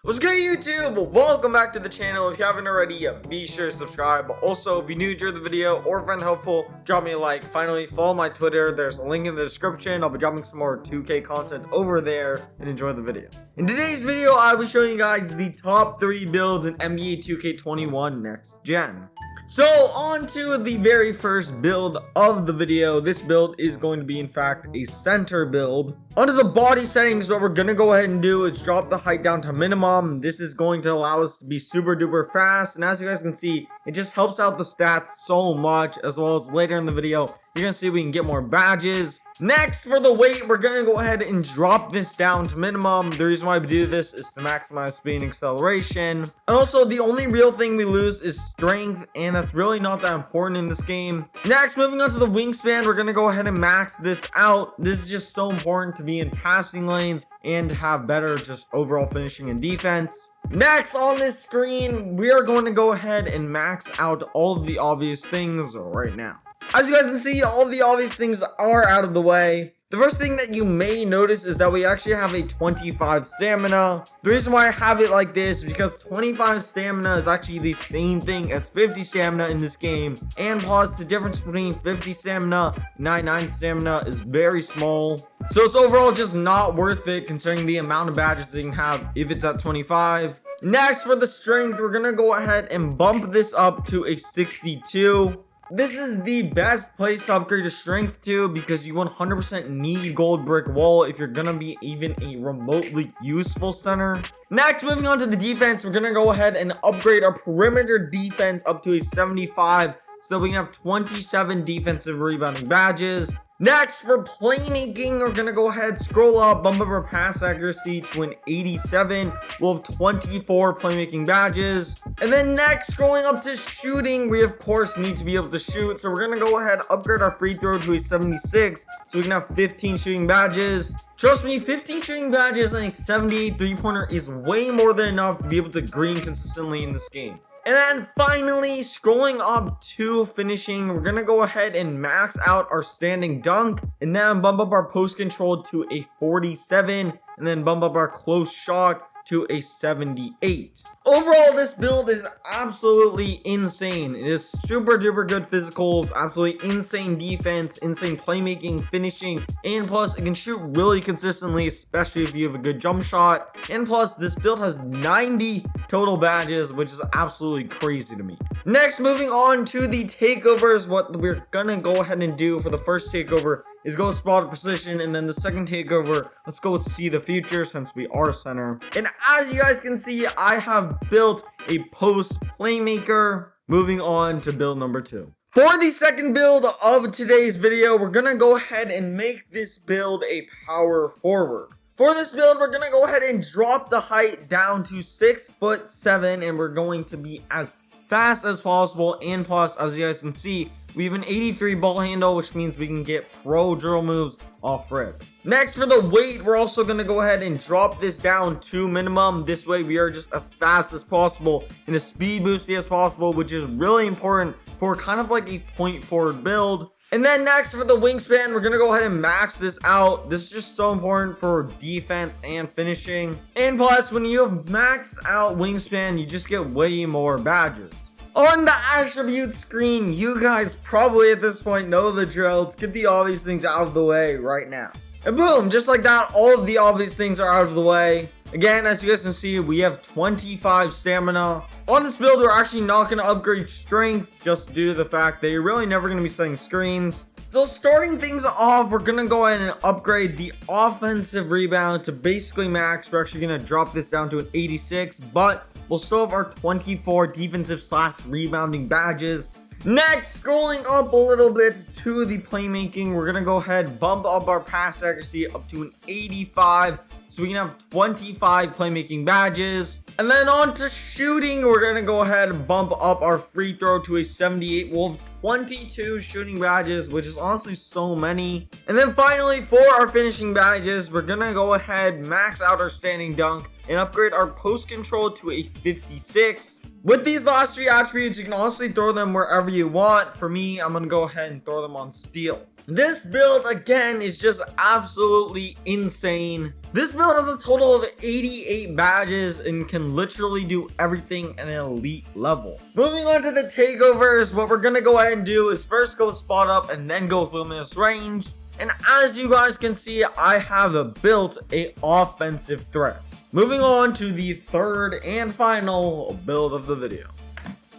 What's good, YouTube? Welcome back to the channel. If you haven't already, be sure to subscribe. Also, if you enjoyed the video or find it helpful, drop me a like. Finally, follow my Twitter. There's a link in the description. I'll be dropping some more 2K content over there, and enjoy the video. In today's video, I'll be showing you guys the top 3 builds in NBA 2K21 Next Gen. So, on to the very first build of the video. This build is going to be, in fact, a center build. Under the body settings, what we're going to go ahead and do is drop the height down to minimum. This is going to allow us to be super duper fast. And as you guys can see, it just helps out the stats so much. As well as later in the video, you're going to see we can get more badges. Next, for the weight, we're going to go ahead and drop this down to minimum. The reason why we do this is to maximize speed and acceleration. And also, the only real thing we lose is strength, and that's really not that important in this game. Next, moving on to the wingspan, we're going to go ahead and max this out. This is just so important to be in passing lanes and to have better just overall finishing and defense. Next on this screen, we are going to go ahead and max out all of the obvious things right now. As you guys can see, all of the obvious things are out of the way. The first thing that you may notice is that we actually have a 25 stamina. The reason why I have it like this is because 25 stamina is actually the same thing as 50 stamina in this game. And plus, the difference between 50 stamina and 99 stamina is very small. So it's overall just not worth it considering the amount of badges that you can have if it's at 25. Next, for the strength, we're going to go ahead and bump this up to a 62. This is the best place to upgrade your strength to because you 100% need gold brick wall if you're gonna be even a remotely useful center. Next, moving on to the defense, we're gonna go ahead and upgrade our perimeter defense up to a 75 so that we can have 27 defensive rebounding badges. Next, for playmaking, we're going to go ahead, scroll up, bump up our pass accuracy to an 87. We'll have 24 playmaking badges. And then next, scrolling up to shooting, we of course need to be able to shoot. So we're going to go ahead, upgrade our free throw to a 76 so we can have 15 shooting badges. Trust me, 15 shooting badges and a 78 three-pointer is way more than enough to be able to green consistently in this game. And then finally, scrolling up to finishing, we're going to go ahead and max out our standing dunk and then bump up our post control to a 47 and then bump up our close shot to a 78. Overall, this build is absolutely insane. It is super duper good physicals, absolutely insane defense, insane playmaking, finishing, and plus it can shoot really consistently, especially if you have a good jump shot. And plus, this build has 90 total badges, which is absolutely crazy to me. Next, moving on to the takeovers, what we're gonna go ahead and do for the first takeover is go spot position, and then the second takeover, let's go see the future since we are center. And as you guys can see, I have built a post playmaker. Moving on to build number 2. For the second build of today's video, we're gonna go ahead and make this build a power forward. For this build, we're gonna go ahead and drop the height down to 6'7", and we're going to be as fast as possible. And plus, as you guys can see, we have an 83 ball handle, which means we can get pro drill moves off rip. Next, for the weight, we're also going to go ahead and drop this down to minimum. This way, we are just as fast as possible and as speed boosty as possible, which is really important for kind of like a point forward build. And then next, for the wingspan, we're going to go ahead and max this out. This is just so important for defense and finishing. And plus, when you have maxed out wingspan, you just get way more badges. On the attribute screen, you guys probably at this point know the drill. Let's get the obvious things out of the way right now. And boom, just like that, all of the obvious things are out of the way. Again, as you guys can see, we have 25 stamina. On this build, we're actually not going to upgrade strength just due to the fact that you're really never going to be setting screens. So starting things off, we're going to go ahead and upgrade the offensive rebound to basically max. We're actually going to drop this down to an 86, but we'll still have our 24 defensive / rebounding badges. Next, scrolling up a little bit to the playmaking, we're going to go ahead bump up our pass accuracy up to an 85 so we can have 25 playmaking badges. And then on to shooting, we're going to go ahead and bump up our free throw to a 78. We'll have 22 shooting badges, which is honestly so many. And then finally, for our finishing badges, we're going to go ahead, max out our standing dunk, and upgrade our post control to a 56. With these last 3 attributes, you can honestly throw them wherever you want. For me, I'm going to go ahead and throw them on steal. This build again is just absolutely insane. This build has a total of 88 badges and can literally do everything at an elite level. Moving on to the takeovers, what we're gonna go ahead and do is first go spot up and then go with luminous range. And as you guys can see, I have built a offensive threat. Moving on to the third and final build of the video.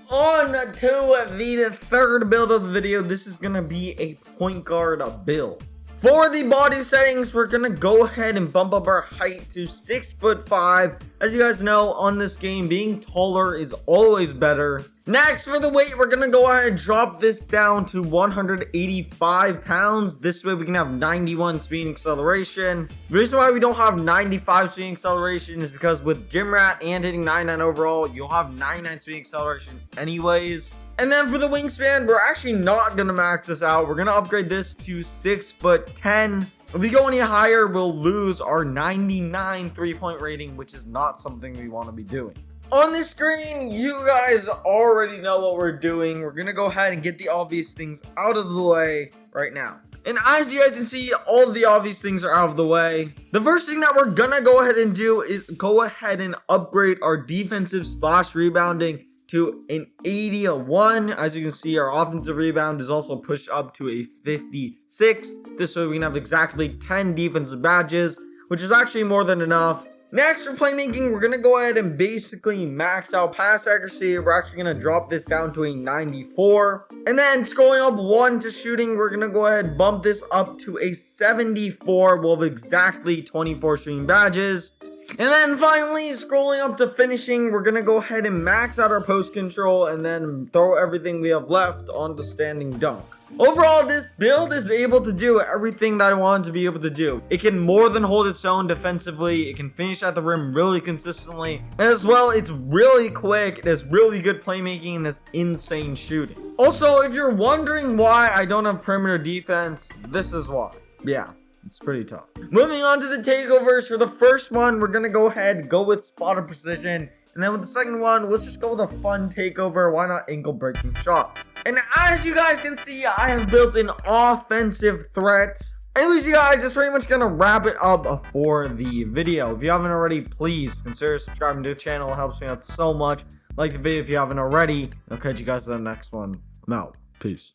On to the third build of the video. This is gonna be a point guard build. For the body settings, we're gonna go ahead and bump up our height to 6'5". As you guys know, on this game, being taller is always better. Next, for the weight, we're gonna go ahead and drop this down to 185 pounds. This way we can have 91 speed and acceleration. The reason why we don't have 95 speed and acceleration is because with Gym Rat and hitting 99 overall, you'll have 99 speed and acceleration anyways. And then for the wingspan, we're actually not gonna max this out. We're gonna upgrade this to 6'10". If we go any higher, we'll lose our 99 3-point rating, which is not something we want to be doing. On the screen, you guys already know what we're doing. We're gonna go ahead and get the obvious things out of the way right now. And as you guys can see, all of the obvious things are out of the way. The first thing that we're gonna go ahead and do is go ahead and upgrade our defensive / rebounding to an 81. As you can see, our offensive rebound is also pushed up to a 56. This way we can have exactly 10 defensive badges, which is actually more than enough. Next, for playmaking, we're going to go ahead and basically max out pass accuracy. We're actually going to drop this down to a 94. And then scrolling up 1 to shooting, we're going to go ahead and bump this up to a 74. We'll have exactly 24 shooting badges. And then finally, scrolling up to finishing, we're going to go ahead and max out our post control and then throw everything we have left onto standing dunk. Overall, this build is able to do everything that I wanted to be able to do. It can more than hold its own defensively. It can finish at the rim really consistently. And as well, it's really quick. It has really good playmaking and it's insane shooting. Also, if you're wondering why I don't have perimeter defense, this is why. Yeah. It's pretty tough. Moving on to the takeovers. For the first one, we're going to go ahead and go with spotter precision. And then with the second one, let's just go with a fun takeover. Why not ankle breaking shot? And as you guys can see, I have built an offensive threat. Anyways, you guys, that's pretty much going to wrap it up for the video. If you haven't already, please consider subscribing to the channel. It helps me out so much. Like the video if you haven't already. I'll catch you guys in the next one. I'm out. Peace.